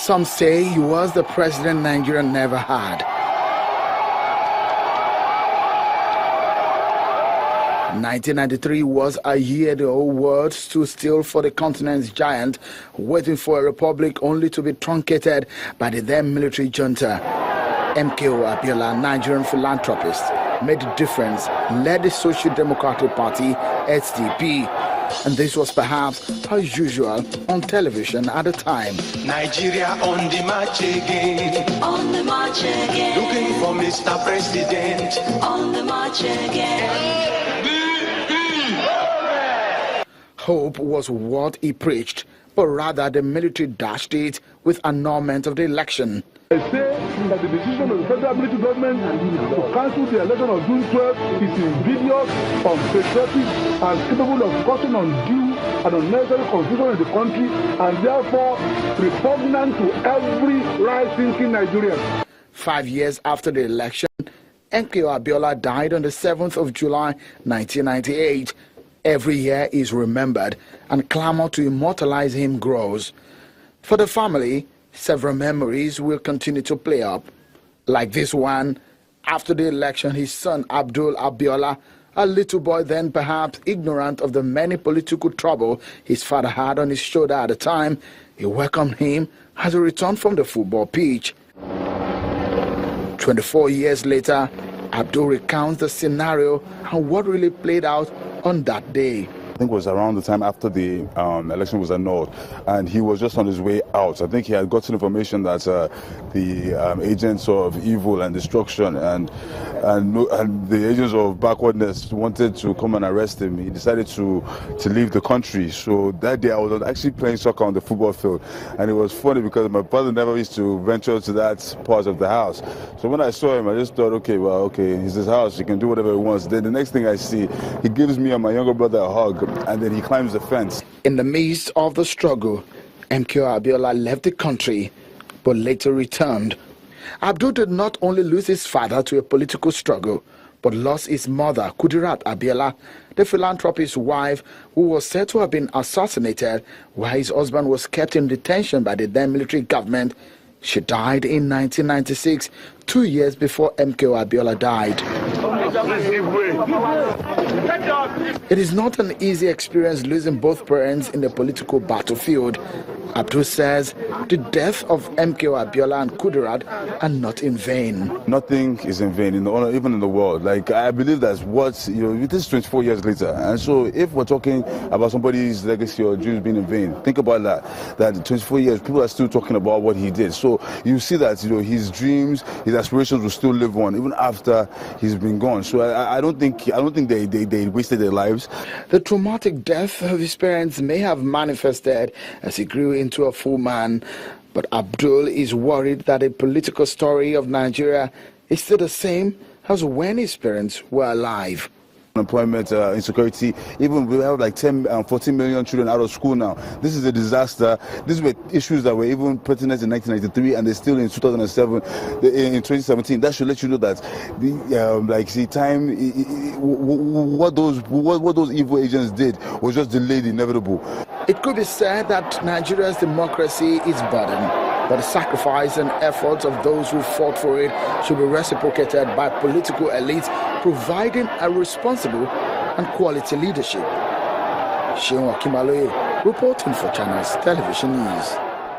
Some say he was the president Nigeria never had. 1993 was a year the whole world stood still for the continent's giant, waiting for a republic only to be truncated by the then military junta. MKO Abiola, Nigerian philanthropist, made a difference, led the Social Democratic Party, SDP. And this was perhaps as usual on television at the time. Nigeria on the march again. On the march again. Looking for Mr. President. On the march again. Hope was what he preached, but rather the military dashed it with annulment of the election. I say that the decision of the federal military government to cancel the election of June 12 is invidious, unpatriotic, and capable of causing undue and unnecessary confusion in the country, and therefore repugnant to every right-thinking Nigerian. 5 years after the election, MKO Abiola died on the 7th of July 1998. Every year is remembered, and clamor to immortalize him grows. For the family, several memories will continue to play up. Like this one, after the election, his son Abdul Abiola, a little boy then perhaps ignorant of the many political trouble his father had on his shoulder at the time, he welcomed him as he returned from the football pitch. 24 years later, Abdul recounts the scenario and what really played out on that day. I think it was around the time after the election was annulled, and he was just on his way out. I think he had gotten information that the agents of evil and destruction and the agents of backwardness wanted to come and arrest him. He decided to leave the country. So that day I was actually playing soccer on the football field, and it was funny because my father never used to venture to that part of the house. So when I saw him, I just thought, okay, it's his house, he can do whatever he wants. Then the next thing I see, he gives me and my younger brother a hug, and then he climbs the fence. In the midst of the struggle, MKO Abiola left the country, but later returned. Abdul did not only lose his father to a political struggle, but lost his mother, Kudirat Abiola, the philanthropist's wife, who was said to have been assassinated while his husband was kept in detention by the then military government. She died in 1996, 2 years before MKO Abiola died. It is not an easy experience losing both parents in the political battlefield. Abdul says the death of MKO Abiola and Kudirat are not in vain. Nothing is in vain, even in the world. Like, I believe that's what, it is 24 years later. And so if we're talking about somebody's legacy or dreams being in vain, think about that 24 years, people are still talking about what he did. So you see that, his dreams, his aspirations will still live on, even after he's been gone. So I don't think they wasted their lives. The traumatic death of his parents may have manifested as he grew into a full man, but Abdul is worried that the political story of Nigeria is still the same as when his parents were alive. Unemployment, insecurity, even we have like 14 million children out of school now. This is a disaster. These were issues that were even pertinent in 1993, and they're still in 2007, in 2017. That should let you know that what those evil agents did was just delayed, inevitable. It could be said that Nigeria's democracy is burdened, but the sacrifice and efforts of those who fought for it should be reciprocated by political elites providing a responsible and quality leadership. Sheon Akimaloye, reporting for Channels Television News.